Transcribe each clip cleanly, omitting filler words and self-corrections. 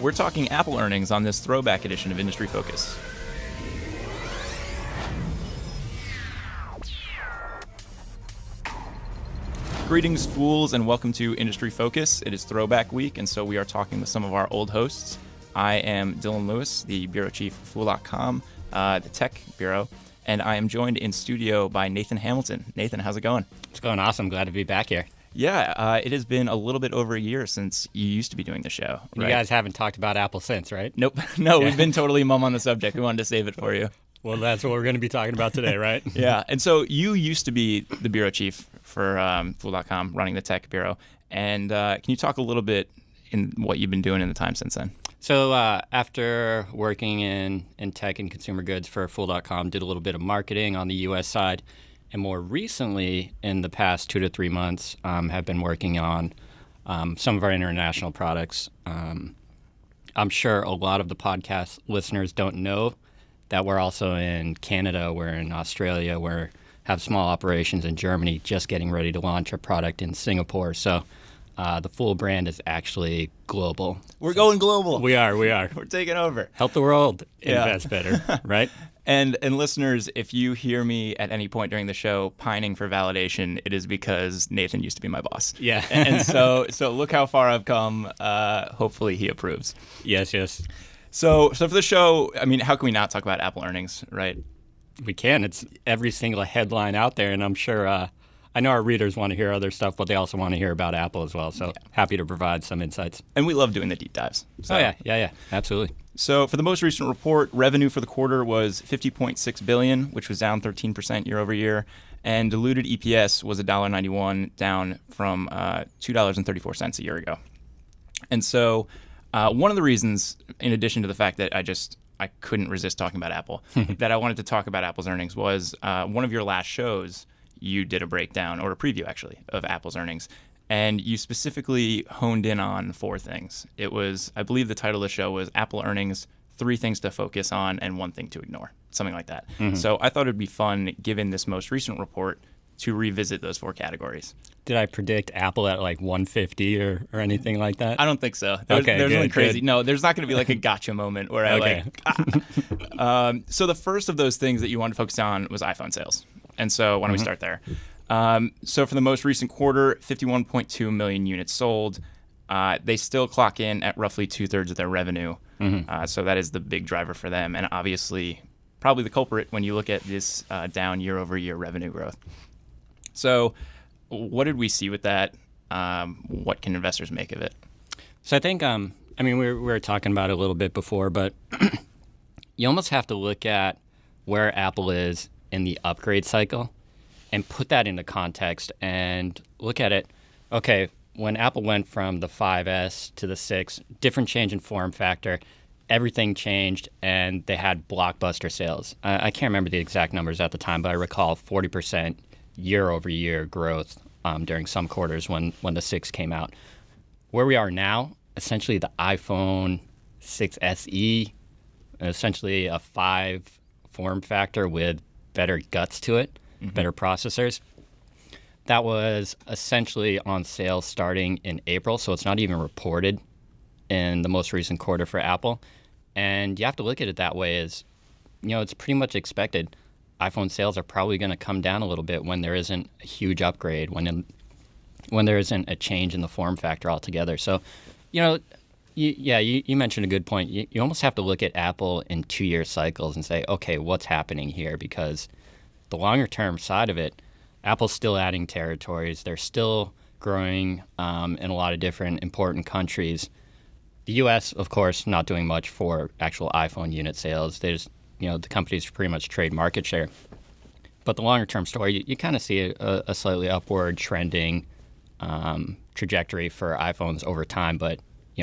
We're talking Apple earnings on this throwback edition of Industry Focus. Greetings, fools, and welcome to Industry Focus. It is Throwback Week, and so we are talking with some of our old hosts. I am Dylan Lewis, the bureau chief of Fool.com, the tech bureau, and I am joined in studio by Nathan Hamilton. Nathan, how's it going? It's going awesome. Glad to be back here. Yeah, it has been a little bit over a year since you used to be doing the show. Right? You guys haven't talked about Apple since, right? Nope. No, we've been totally mum on the subject. We wanted to save it for you. Well, that's what we're going to be talking about today, right? Yeah, and so you used to be the bureau chief for Fool.com, running the tech bureau. And can you talk a little bit in what you've been doing in the time since then? So after working in tech and consumer goods for Fool.com, did a little bit of marketing on the U.S. side. And more recently, in the past 2 to 3 months, have been working on some of our international products. I'm sure a lot of the podcast listeners don't know that we're also in Canada, we're in Australia, we have small operations in Germany, just getting ready to launch a product in Singapore. So the Fool brand is actually global. We're going global. We are. We're taking over. Help the world invest better, right? And listeners, if you hear me at any point during the show pining for validation, it is because Nathan used to be my boss. Yeah. And so look how far I've come. Hopefully he approves. Yes. So for the show, I mean, how can we not talk about Apple earnings, right? We can. It's every single headline out there, and I'm sure I know our readers want to hear other stuff, but they also want to hear about Apple as well. So happy to provide some insights. And we love doing the deep dives. So. Oh, yeah, absolutely. So for the most recent report, revenue for the quarter was $50.6 billion, which was down 13% year over year, and diluted EPS was $1.91, down from $2.34 a year ago. And so one of the reasons, in addition to the fact that I couldn't resist talking about Apple, that I wanted to talk about Apple's earnings was one of your last shows, you did a breakdown, or a preview actually, of Apple's earnings. And you specifically honed in on 4 things. It was, I believe the title of the show was Apple Earnings, 3 Things to Focus On and 1 Thing to Ignore, something like that. Mm-hmm. So I thought it'd be fun, given this most recent report, to revisit those 4 categories. Did I predict Apple at like 150 or anything like that? I don't think so. There's really crazy. Good. No, there's not going to be like a gotcha moment where So the first of those things that you wanted to focus on was iPhone sales. And so why don't we start there? So for the most recent quarter, 51.2 million units sold. They still clock in at roughly 2/3 of their revenue. Mm-hmm. So that is the big driver for them. And obviously, probably the culprit when you look at this down year-over-year revenue growth. So what did we see with that? What can investors make of it? So I think, we were talking about it a little bit before, but you almost have to look at where Apple is in the upgrade cycle and put that into context and look at it. Okay, when Apple went from the 5S to the 6, different change in form factor, everything changed, and they had blockbuster sales. I can't remember the exact numbers at the time, but I recall 40% year-over-year growth during some quarters when the 6 came out. Where we are now, essentially the iPhone 6 SE, essentially a 5 form factor with better guts to it, better processors. That was essentially on sale starting in April, so it's not even reported in the most recent quarter for Apple. And you have to look at it that way as, it's pretty much expected. iPhone sales are probably going to come down a little bit when there isn't a huge upgrade, when there isn't a change in the form factor altogether. So, you mentioned a good point. You almost have to look at Apple in 2-year cycles and say, okay, what's happening here? Because the longer term side of it, Apple's still adding territories. They're still growing in a lot of different important countries. The U.S., of course, not doing much for actual iPhone unit sales. There's, the companies pretty much trade market share. But the longer term story, you kind of see a slightly upward trending trajectory for iPhones over time. But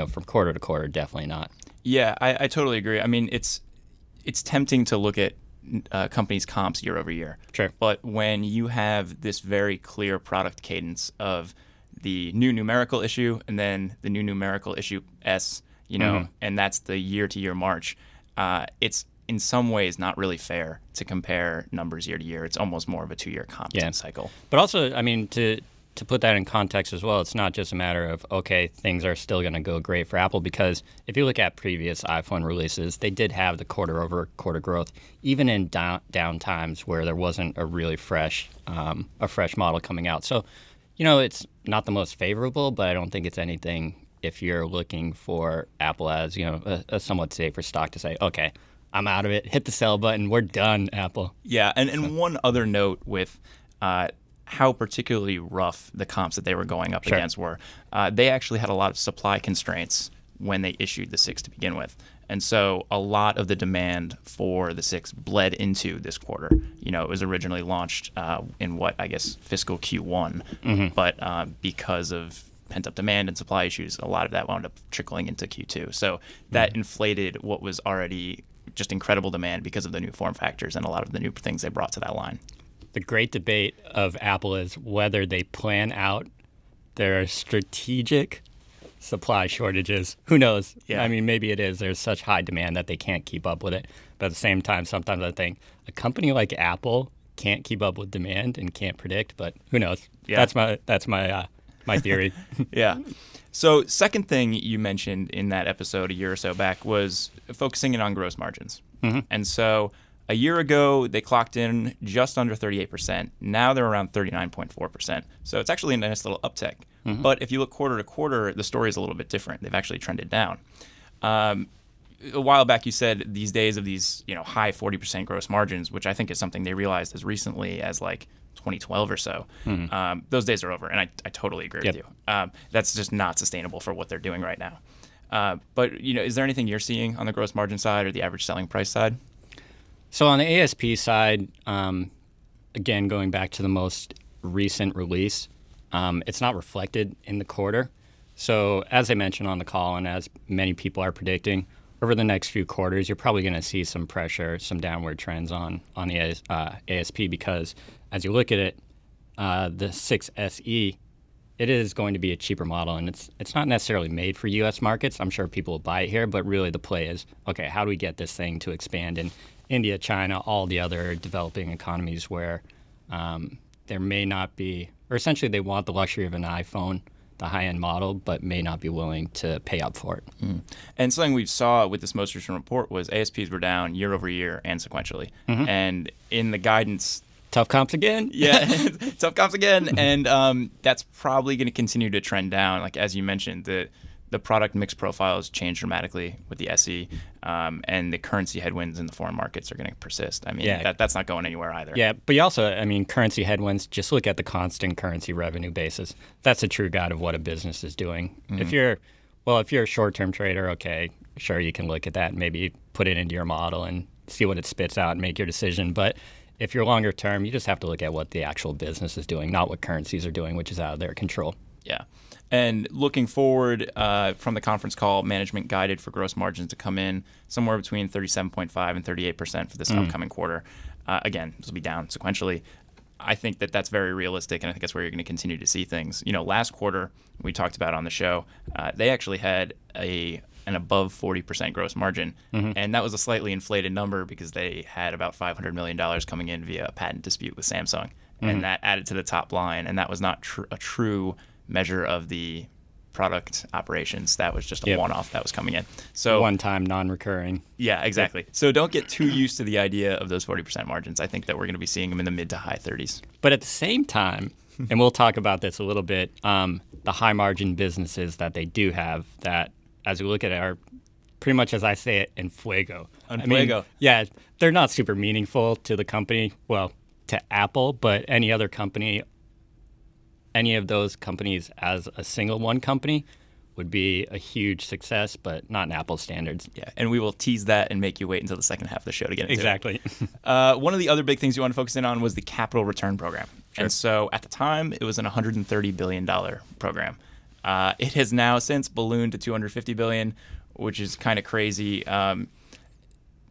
from quarter to quarter, definitely not. Yeah, I totally agree. I mean, it's tempting to look at companies' comps year over year. Sure. But when you have this very clear product cadence of the new numerical issue and then the new numerical issue S, and that's the year-to-year march, it's in some ways not really fair to compare numbers year to year. It's almost more of a 2-year comp cycle. But also, I mean, to to put that in context as well, it's not just a matter of, okay, things are still going to go great for Apple, because if you look at previous iPhone releases, they did have the quarter-over-quarter growth, even in down times where there wasn't a really fresh model coming out. So, it's not the most favorable, but I don't think it's anything if you're looking for Apple as, a somewhat safer stock to say, okay, I'm out of it, hit the sell button, we're done, Apple. Yeah, and one other note with how particularly rough the comps that they were going up against were. They actually had a lot of supply constraints when they issued the 6 to begin with. And so a lot of the demand for the 6 bled into this quarter. It was originally launched in fiscal Q1, but because of pent-up demand and supply issues, a lot of that wound up trickling into Q2. So that inflated what was already just incredible demand because of the new form factors and a lot of the new things they brought to that line. The great debate of Apple is whether they plan out their strategic supply shortages. Who knows? Yeah. I mean, maybe it is. There's such high demand that they can't keep up with it. But at the same time, sometimes I think a company like Apple can't keep up with demand and can't predict. But who knows? Yeah. That's my theory. Yeah. So second thing you mentioned in that episode a year or so back was focusing in on gross margins. And so a year ago, they clocked in just under 38%. Now they're around 39.4%. So it's actually a nice little uptick. But if you look quarter to quarter, the story is a little bit different. They've actually trended down. A while back, you said these days of these high 40% gross margins, which I think is something they realized as recently as like 2012 or so. Those days are over, and I totally agree with you. That's just not sustainable for what they're doing right now. But is there anything you're seeing on the gross margin side or the average selling price side? So on the ASP side, again, going back to the most recent release, it's not reflected in the quarter. So as I mentioned on the call, and as many people are predicting, over the next few quarters, you're probably going to see some pressure, some downward trends on the ASP, because as you look at it, the 6 SE, it is going to be a cheaper model, and it's not necessarily made for U.S. markets. I'm sure people will buy it here, but really the play is, okay, how do we get this thing to expand in India, China, all the other developing economies where there may not be, or essentially they want the luxury of an iPhone, the high-end model, but may not be willing to pay up for it. And something we saw with this most recent report was ASPs were down year over year and sequentially. And in the guidance... Tough comps again? Yeah, tough comps again. And that's probably going to continue to trend down. Like, as you mentioned, the product mix profiles changed dramatically with the SE, and the currency headwinds in the foreign markets are going to persist. I mean, that's not going anywhere either. Yeah, but you also, currency headwinds, just look at the constant currency revenue basis. That's a true guide of what a business is doing. If you're a short-term trader, okay, sure, you can look at that and maybe put it into your model and see what it spits out and make your decision. But if you're longer term, you just have to look at what the actual business is doing, not what currencies are doing, which is out of their control. Yeah. And looking forward from the conference call, management guided for gross margins to come in somewhere between 37.5 and 38% for this upcoming quarter. Again, this will be down sequentially. I think that that's very realistic, and I think that's where you're going to continue to see things. Last quarter, we talked about on the show, they actually had an above 40% gross margin, and that was a slightly inflated number because they had about $500 million coming in via a patent dispute with Samsung, and that added to the top line, and that was not a true measure of the product operations. That was just a one-off that was coming in. So one-time, non-recurring. Yeah, exactly. So don't get too used to the idea of those 40% margins. I think that we're going to be seeing them in the mid to high 30s. But at the same time, and we'll talk about this a little bit, the high-margin businesses that they do have that, as we look at it, are pretty much, as I say it, en fuego. Yeah, they're not super meaningful to the company, well, to Apple, but any other company, any of those companies as a single one company would be a huge success, but not in Apple standards. Yeah, and we will tease that and make you wait until the second half of the show to get into exactly. it. One of the other big things you want to focus in on was the capital return program. Sure. And so at the time, it was an $130 billion program. It has now since ballooned to $250 billion, which is kind of crazy.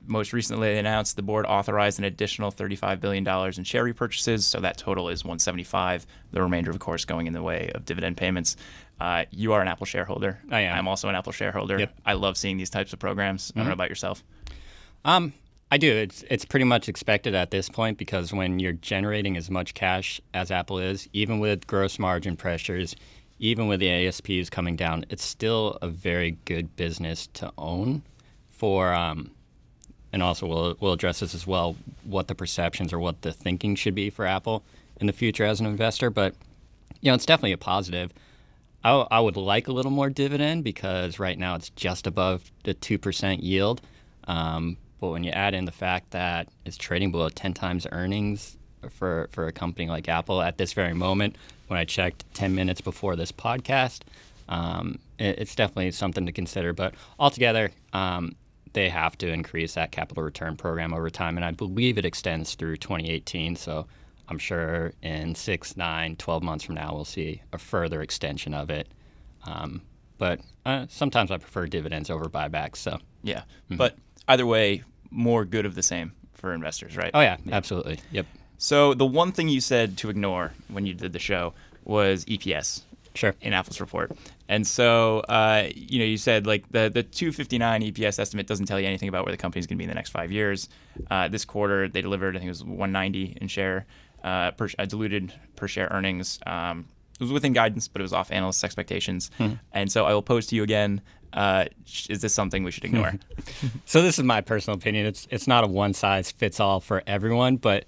Most recently, they announced the board authorized an additional $35 billion in share repurchases, so that total is $175. The remainder, of course, going in the way of dividend payments. You are an Apple shareholder. I am. I'm also an Apple shareholder. Yep. I love seeing these types of programs. I don't know about yourself. I I do. It's pretty much expected at this point because when you're generating as much cash as Apple is, even with gross margin pressures, even with the ASPs coming down, it's still a very good business to own for and also we'll address this as well, what the perceptions or what the thinking should be for Apple in the future as an investor. But, it's definitely a positive. I would like a little more dividend because right now it's just above the 2% yield. But when you add in the fact that it's trading below 10 times earnings for a company like Apple at this very moment, when I checked 10 minutes before this podcast, it's definitely something to consider. But altogether, they have to increase that capital return program over time. And I believe it extends through 2018. So I'm sure in 6, 9, 12 months from now, we'll see a further extension of it. But sometimes I prefer dividends over buybacks. So Yeah. But either way, more good of the same for investors, right? Oh, yeah, absolutely. Yep. So the one thing you said to ignore when you did the show was EPS. Sure. In Apple's report. And so, you said like the 259 EPS estimate doesn't tell you anything about where the company's going to be in the next 5 years. This quarter, they delivered, I think it was 190 in share, diluted per share earnings. It was within guidance, but it was off analysts' expectations. And so I will pose to you again, is this something we should ignore? So this is my personal opinion. It's not a one-size-fits-all for everyone, but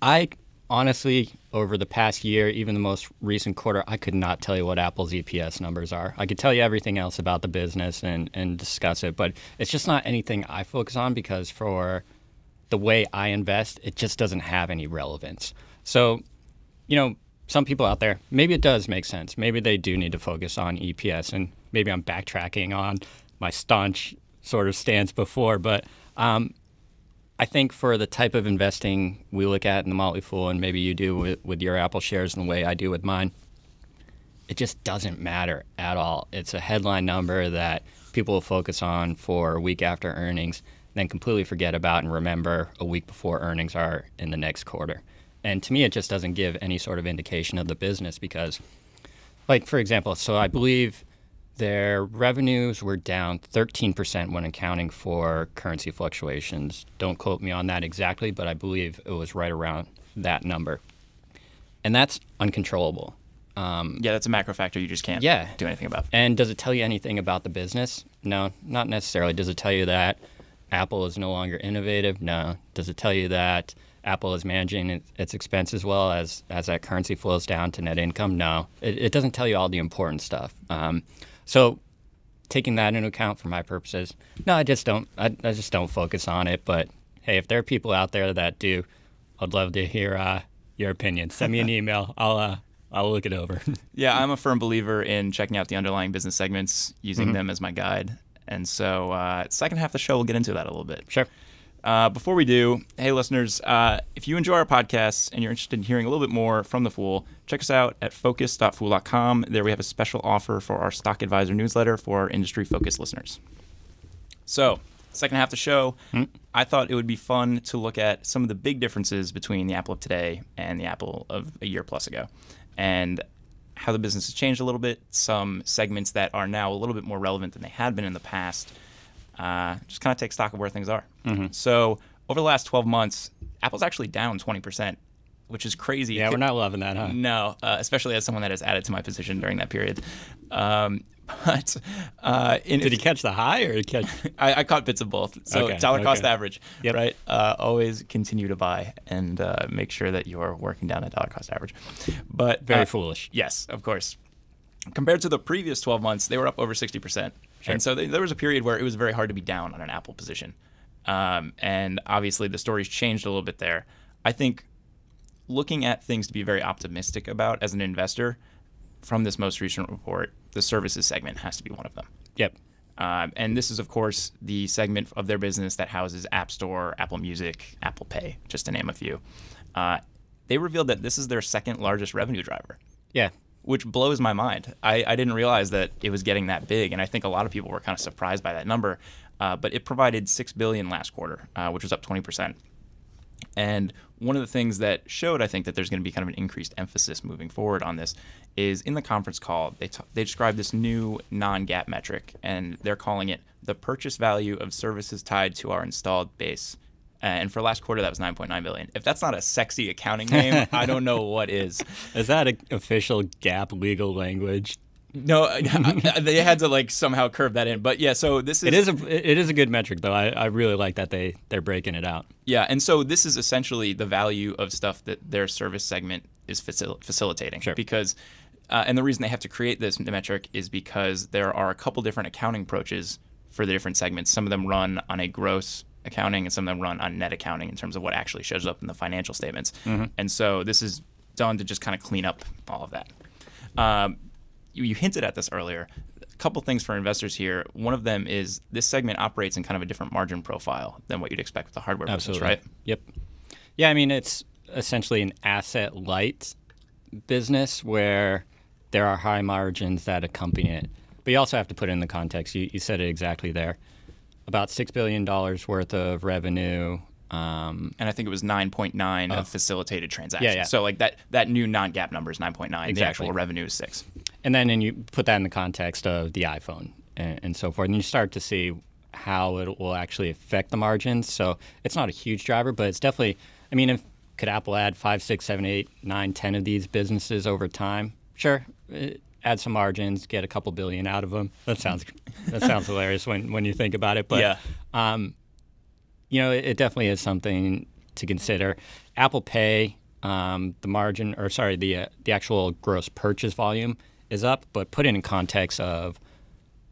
I honestly, over the past year, even the most recent quarter, I could not tell you what Apple's EPS numbers are. I could tell you everything else about the business and discuss it, but it's just not anything I focus on because for the way I invest, it just doesn't have any relevance. So, some people out there, maybe it does make sense. Maybe they do need to focus on EPS, and maybe I'm backtracking on my staunch sort of stance before, but I think for the type of investing we look at in the Motley Fool, and maybe you do with your Apple shares and the way I do with mine, it just doesn't matter at all. It's a headline number that people will focus on for a week after earnings, then completely forget about and remember a week before earnings are in the next quarter. And to me, it just doesn't give any sort of indication of the business because, like, for example, so I believe their revenues were down 13% when accounting for currency fluctuations. Don't quote me on that exactly, but I believe it was right around that number. And that's uncontrollable. Yeah, that's a macro factor you just can't do anything about. And does it tell you anything about the business? No, not necessarily. Does it tell you that Apple is no longer innovative? No. Does it tell you that Apple is managing its expenses well as that currency flows down to net income? No. It doesn't tell you all the important stuff. So taking that into account for my purposes, no, I just don't focus on it. But hey, if there are people out there that do, I'd love to hear your opinion. Send me an email. I'll look it over. Yeah, I'm a firm believer in checking out the underlying business segments, using them as my guide. And so second half of the show, we'll get into that a little bit. Sure. Before we do, hey, listeners, if you enjoy our podcasts and you're interested in hearing a little bit more from The Fool, check us out at focus.fool.com. There we have a special offer for our Stock Advisor newsletter for our industry-focused listeners. So, second half of the show, I thought it would be fun to look at some of the big differences between the Apple of today and the Apple of a year plus ago, and how the business has changed a little bit, some segments that are now a little bit more relevant than they had been in the past. Just kind of take stock of where things are. So over the last 12 months, Apple's actually down 20%, which is crazy. Yeah, we're not loving that, huh? No, especially as someone that has added to my position during that period. Did he catch the high or catch? I caught bits of both. So dollar cost average, Yep. right? Always continue to buy and make sure that you're working down that dollar cost average. But Very foolish. Yes, of course. Compared to the previous 12 months, they were up over 60%. Sure. And so there was a period where it was very hard to be down on an Apple position. And obviously the story's changed a little bit there. I think looking at things to be very optimistic about as an investor, from this most recent report, the services segment has to be one of them. Yep. And this is, of course, the segment of their business that houses App Store, Apple Music, Apple Pay, just to name a few. They revealed that this is their second largest revenue driver. Yeah. Which blows my mind. I didn't realize that it was getting that big, and I think a lot of people were kind of surprised by that number. But it provided $6 billion last quarter, which was up 20%. And one of the things that showed, I think, that there's going to be kind of an increased emphasis moving forward on this is in the conference call, they described this new non-GAAP metric, and they're calling it the purchase value of services tied to our installed base And for last quarter, that was 9.9 billion. If that's not a sexy accounting name, I don't know what is. Is that an official GAAP legal language? No, they had to like somehow curve that in. But yeah, so this is it is a good metric though. I really like that they're breaking it out. Yeah, and so this is essentially the value of stuff that their service segment is facilitating. Sure. Because and the reason they have to create this metric is because there are a couple different accounting approaches for the different segments. Some of them run on a gross accounting and some of them run on net accounting in terms of what actually shows up in the financial statements. And so this is done to just kind of clean up all of that. You hinted at this earlier. A couple things for investors here. One of them is this segment operates in kind of a different margin profile than what you'd expect with the hardware business, right? Yep. Yeah, I mean, it's essentially an asset-light business where there are high margins that accompany it. But you also have to put it in the context. You said it exactly there. About $6 billion worth of revenue. And I think it was 9.9 of facilitated transactions. Yeah. So like that new non-GAAP number is 9.9. Exactly. The actual revenue is 6. And then you put that in the context of the iPhone and so forth. And you start to see how it will actually affect the margins. So it's not a huge driver, but it's definitely, I mean, could Apple add 5, 6, 7, 8, 9, 10 of these businesses over time? Sure. Add some margins, get a couple billion out of them. That sounds hilarious when you think about it. But yeah. It definitely is something to consider. Apple Pay, the actual gross purchase volume is up, but put it in context of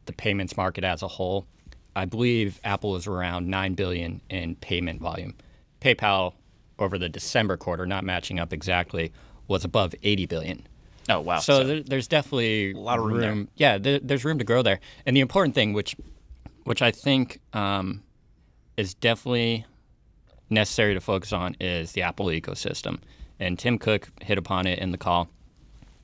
the payments market as a whole. I believe Apple is around $9 billion in payment volume. PayPal over the December quarter, not matching up exactly, was above $80 billion. Oh, wow. So there's definitely a lot of room there. Yeah, there's room to grow there. And the important thing, which I think is definitely necessary to focus on, is the Apple ecosystem. And Tim Cook hit upon it in the call.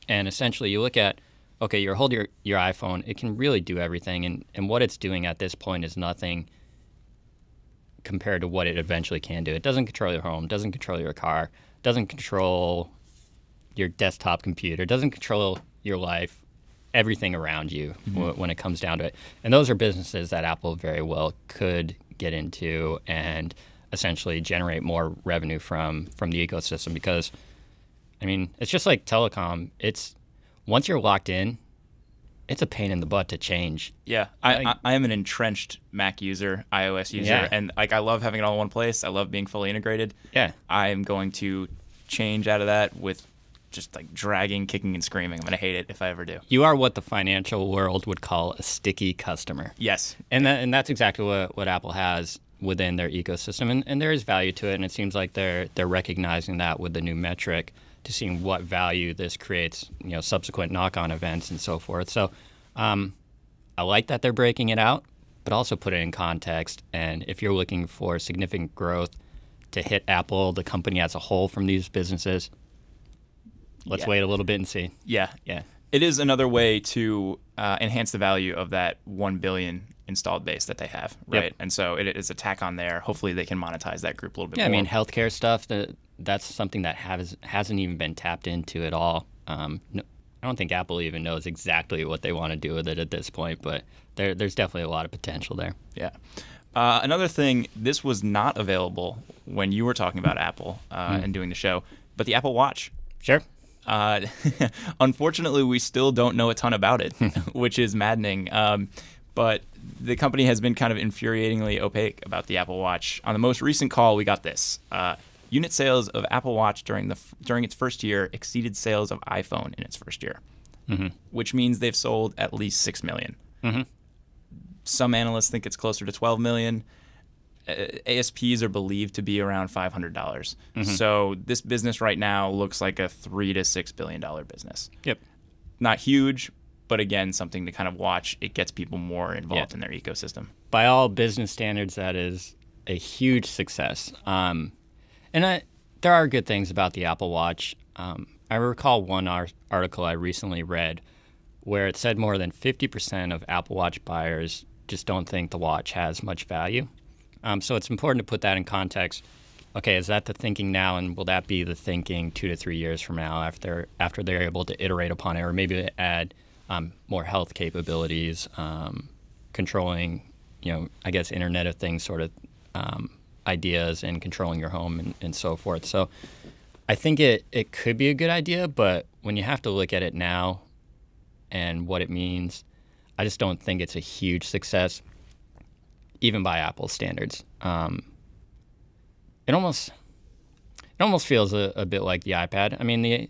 And essentially, you look at, okay, you hold your iPhone, it can really do everything. And what it's doing at this point is nothing compared to what it eventually can do. It doesn't control your home, doesn't control your car, doesn't control your desktop computer, doesn't control your life, everything around you when it comes down to it. And those are businesses that Apple very well could get into and essentially generate more revenue from the ecosystem. Because, I mean, it's just like telecom. It's once you're locked in, it's a pain in the butt to change. Yeah, I am an entrenched Mac user, iOS user, and like I love having it all in one place. I love being fully integrated. Yeah, I am going to change out of that with just like dragging, kicking, and screaming. I'm going to hate it if I ever do. You are what the financial world would call a sticky customer. Yes. And that's exactly what Apple has within their ecosystem. And there is value to it, and it seems like they're recognizing that with the new metric to seeing what value this creates, subsequent knock-on events and so forth. So I like that they're breaking it out, but also put it in context. And if you're looking for significant growth to hit Apple, the company as a whole, from these businesses, let's wait a little bit and see. Yeah. It is another way to enhance the value of that 1 billion installed base that they have, right? Yep. And so it is a tack on there. Hopefully they can monetize that group a little bit more. Yeah, I mean, healthcare stuff, that's something that hasn't even been tapped into at all. I don't think Apple even knows exactly what they want to do with it at this point, but there's definitely a lot of potential there. Yeah. Another thing, this was not available when you were talking about Apple and doing the show, but the Apple Watch. Sure. Unfortunately, we still don't know a ton about it, which is maddening. But the company has been kind of infuriatingly opaque about the Apple Watch. On the most recent call, we got this. Unit sales of Apple Watch during its first year exceeded sales of iPhone in its first year, which means they've sold at least 6 million. Some analysts think it's closer to 12 million. ASPs are believed to be around $500. So this business right now looks like a $3 to $6 billion business. Yep. Not huge, but again, something to kind of watch. It gets people more involved in their ecosystem. By all business standards, that is a huge success. And there are good things about the Apple Watch. I recall one article I recently read where it said more than 50% of Apple Watch buyers just don't think the watch has much value. So it's important to put that in context. Okay, is that the thinking now, and will that be the thinking 2 to 3 years from now after they're able to iterate upon it, or maybe add more health capabilities, controlling, I guess, Internet of Things sort of ideas and controlling your home and so forth. So I think it could be a good idea, but when you have to look at it now and what it means, I just don't think it's a huge success, even by Apple's standards. It almost feels a bit like the iPad. I mean, the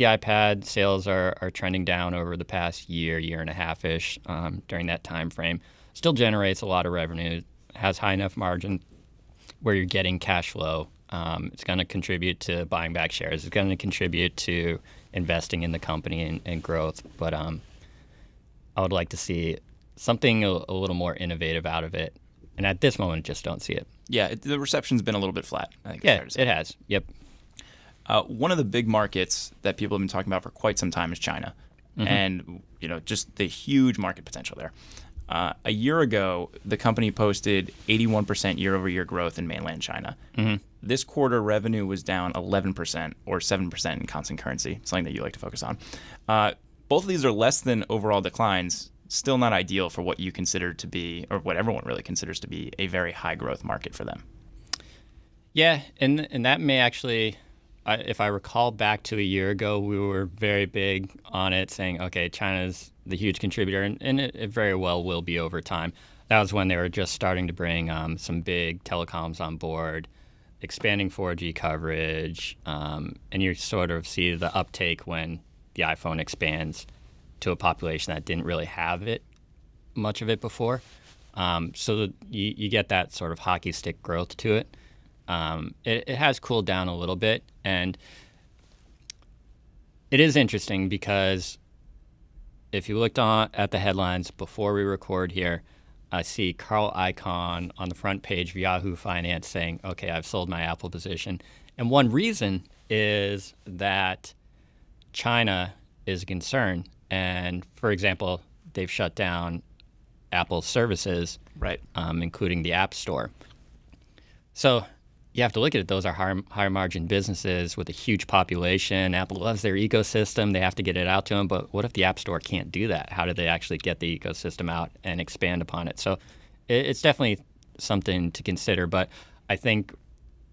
iPad sales are trending down over the past year and a half-ish during that time frame. Still generates a lot of revenue, has high enough margin where you're getting cash flow. It's going to contribute to buying back shares. It's going to contribute to investing in the company and growth. But I would like to see something a little more innovative out of it. And at this moment, just don't see it. Yeah, the reception's been a little bit flat, I think. Yeah, it has. Yep. One of the big markets that people have been talking about for quite some time is China, and just the huge market potential there. A year ago, the company posted 81% year-over-year growth in mainland China. This quarter, revenue was down 11%, or 7% in constant currency, something that you like to focus on. Both of these are less than overall declines, still not ideal for what you consider to be, or what everyone really considers to be, a very high-growth market for them. Yeah, and that may actually... if I recall back to a year ago, we were very big on it, saying, okay, China's the huge contributor, and it very well will be over time. That was when they were just starting to bring some big telecoms on board, expanding 4G coverage, and you sort of see the uptake when the iPhone expands to a population that didn't really have much of it before. So you get that sort of hockey stick growth to it. It has cooled down a little bit, and it is interesting because if you looked at the headlines before we record here, I see Carl Icahn on the front page of Yahoo Finance saying, okay, I've sold my Apple position. And one reason is that China is a concern. And, for example, they've shut down Apple's services, right, including the App Store. So you have to look at it. Those are higher margin businesses with a huge population. Apple loves their ecosystem. They have to get it out to them. But what if the App Store can't do that? How do they actually get the ecosystem out and expand upon it? So it's definitely something to consider. But I think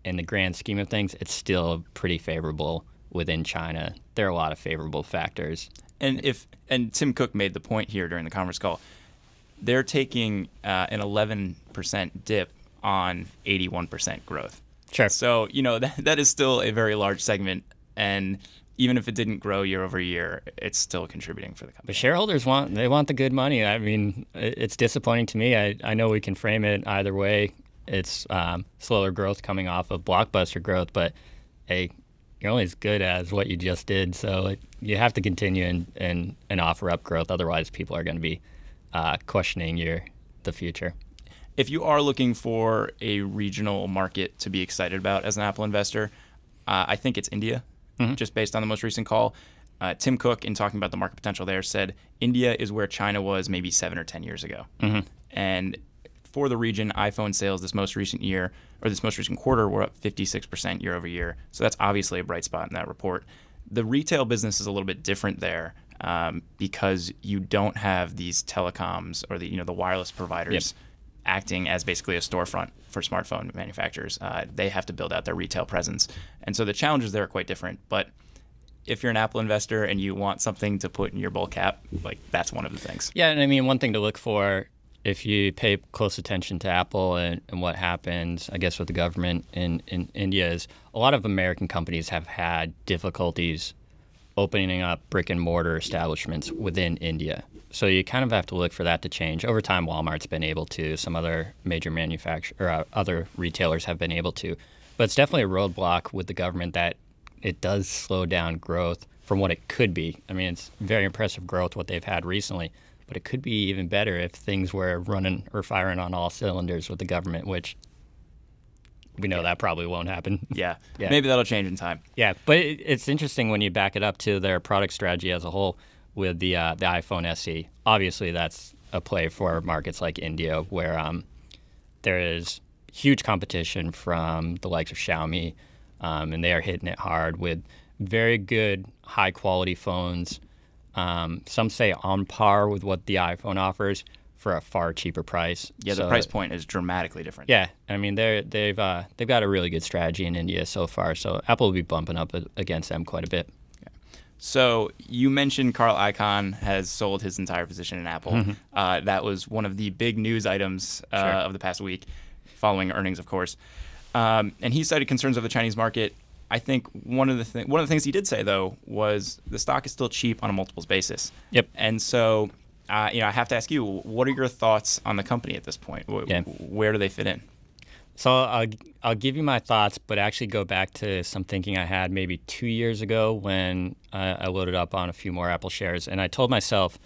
in the grand scheme of things, it's still pretty favorable within China. There are a lot of favorable factors. And Tim Cook made the point here during the conference call. They're taking an 11% dip on 81% growth. Sure. So, that is still a very large segment, and even if it didn't grow year over year, it's still contributing for the company. But shareholders want the good money. I mean, it's disappointing to me. I know we can frame it either way. It's slower growth coming off of blockbuster growth, but hey, you're only as good as what you just did. So you have to continue and offer up growth. Otherwise, people are going to be questioning the future. If you are looking for a regional market to be excited about as an Apple investor, I think it's India, just based on the most recent call. Tim Cook, in talking about the market potential there, said India is where China was maybe 7 or 10 years ago. And for the region, iPhone sales this most recent quarter were up 56% year over year. So that's obviously a bright spot in that report. The retail business is a little bit different there because you don't have these telecoms or the wireless providers acting as basically a storefront for smartphone manufacturers. They have to build out their retail presence. And so the challenges there are quite different. But if you're an Apple investor and you want something to put in your bull cap, that's one of the things. Yeah, and I mean, one thing to look for if you pay close attention to Apple and what happens, I guess, with the government in India is a lot of American companies have had difficulties opening up brick and mortar establishments within India. So you kind of have to look for that to change. Over time, Walmart's been able to. Some other major other retailers have been able to. But it's definitely a roadblock with the government that it does slow down growth from what it could be. I mean, it's very impressive growth what they've had recently, but it could be even better if things were running or firing on all cylinders with the government, which we know that probably won't happen. Yeah. Maybe that'll change in time. Yeah, but it's interesting when you back it up to their product strategy as a whole with the iPhone SE. Obviously, that's a play for markets like India, where there is huge competition from the likes of Xiaomi, and they are hitting it hard with very good, high-quality phones. Some say on par with what the iPhone offers for a far cheaper price. Yeah, the price point is dramatically different. Yeah, I mean they've got a really good strategy in India so far. So Apple will be bumping up against them quite a bit. So you mentioned Carl Icahn has sold his entire position in Apple. That was one of the big news items of the past week, following earnings, of course. And he cited concerns of the Chinese market. I think one of the things he did say, though, was the stock is still cheap on a multiples basis. Yep. And so, I have to ask you, what are your thoughts on the company at this point? Where do they fit in? So I'll give you my thoughts, but actually go back to some thinking I had maybe 2 years ago when I loaded up on a few more Apple shares. And I told myself,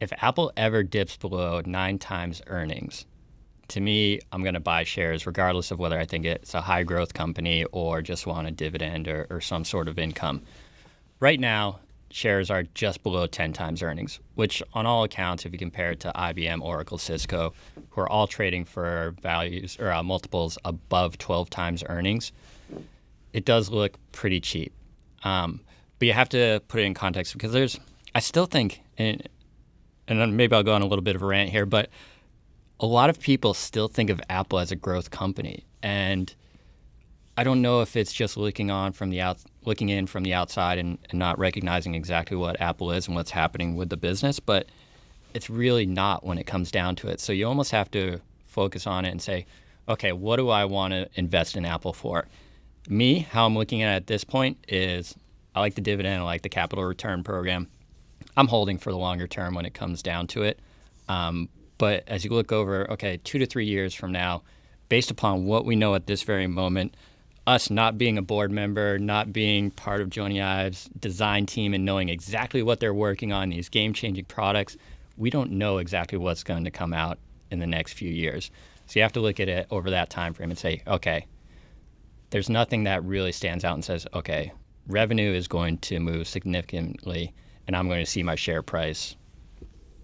if Apple ever dips below 9 times earnings, to me, I'm going to buy shares regardless of whether I think it's a high growth company or just want a dividend or some sort of income. Right now, shares are just below 10 times earnings, which on all accounts, if you compare it to IBM, Oracle, Cisco, who are all trading for values or multiples above 12 times earnings, it does look pretty cheap. But you have to put it in context because I still think, and maybe I'll go on a little bit of a rant here, but a lot of people still think of Apple as a growth company. And I don't know if it's just looking in from the outside and not recognizing exactly what Apple is and what's happening with the business, but it's really not when it comes down to it. So you almost have to focus on it and say, okay, what do I want to invest in Apple for? Me, how I'm looking at it at this point is I like the dividend, I like the capital return program. I'm holding for the longer term when it comes down to it. But as you look over, 2 to 3 years from now, based upon what we know at this very moment, us not being a board member, not being part of Jony Ive's design team and knowing exactly what they're working on, these game-changing products, we don't know exactly what's going to come out in the next few years. So you have to look at it over that time frame and say, okay, there's nothing that really stands out and says, okay, revenue is going to move significantly and I'm going to see my share price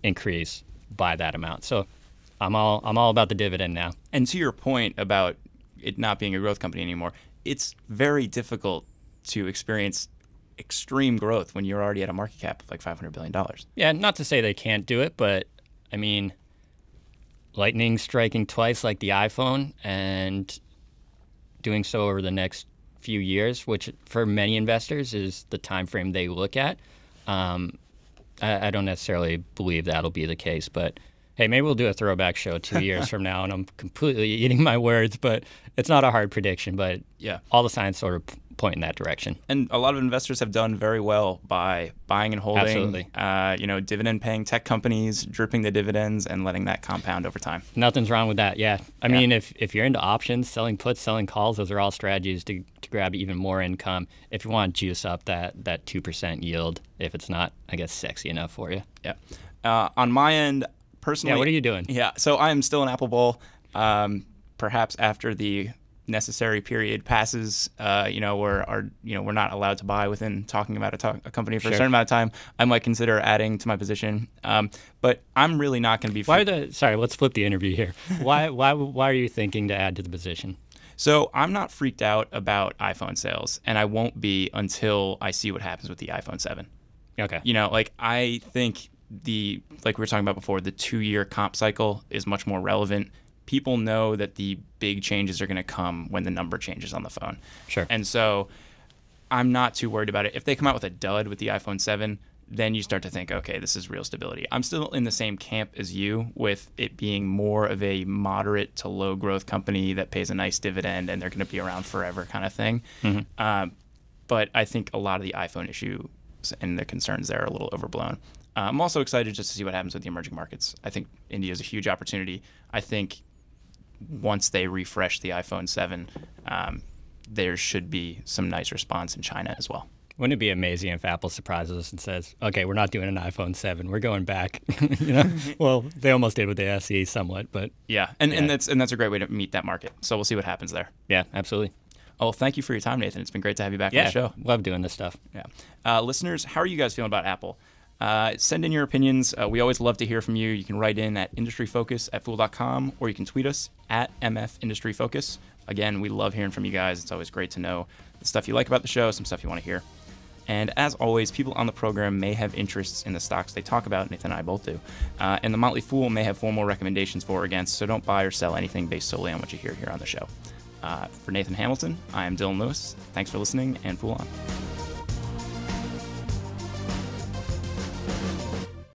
increase by that amount. So I'm all about the dividend now. And to your point about it not being a growth company anymore, it's very difficult to experience extreme growth when you're already at a market cap of like $500 billion. Yeah, not to say they can't do it, but I mean, lightning striking twice like the iPhone and doing so over the next few years, which for many investors is the time frame they look at. I don't necessarily believe that'll be the case, but hey, maybe we'll do a throwback show 2 years from now, and I'm completely eating my words, but it's not a hard prediction, but yeah, all the signs sort of point in that direction. And a lot of investors have done very well by buying and holding, dividend-paying tech companies, dripping the dividends, and letting that compound over time. Nothing's wrong with that, yeah. I mean, if you're into options, selling puts, selling calls, those are all strategies to grab even more income if you want to juice up that 2% yield, if it's not, I guess, sexy enough for you. Yeah. On my end, personally, what are you doing? Yeah, so I am still an Apple bull. Perhaps after the necessary period passes, we're not allowed to buy within talking about a company for a certain amount of time, I might consider adding to my position. But I'm really not going to be. Sorry, let's flip the interview here. Why are you thinking to add to the position? So I'm not freaked out about iPhone sales, and I won't be until I see what happens with the iPhone 7. Okay. I think like we were talking about before, the 2-year comp cycle is much more relevant. People know that the big changes are going to come when the number changes on the phone. Sure. And so I'm not too worried about it. If they come out with a dud with the iPhone 7, then you start to think, okay, this is real stability. I'm still in the same camp as you with it being more of a moderate to low growth company that pays a nice dividend and they're going to be around forever kind of thing. Mm-hmm. But I think a lot of the iPhone issues and the concerns there are a little overblown. I'm also excited just to see what happens with the emerging markets. I think India is a huge opportunity. I think once they refresh the iPhone 7, there should be some nice response in China as well. Wouldn't it be amazing if Apple surprises us and says, okay, we're not doing an iPhone 7, we're going back? Well, they almost did with the SE somewhat, but yeah, and that's a great way to meet that market. So we'll see what happens there. Yeah, absolutely. Oh, thank you for your time, Nathan. It's been great to have you back on the show. Love doing this stuff. Yeah, listeners, how are you guys feeling about Apple? Send in your opinions. We always love to hear from you. You can write in at industryfocus@fool.com, or you can tweet us at MFIndustryFocus. Again, we love hearing from you guys. It's always great to know the stuff you like about the show, some stuff you want to hear. And as always, people on the program may have interests in the stocks they talk about. Nathan and I both do. And the Motley Fool may have formal recommendations for or against, so don't buy or sell anything based solely on what you hear here on the show. For Nathan Hamilton, I am Dylan Lewis. Thanks for listening, and Fool on.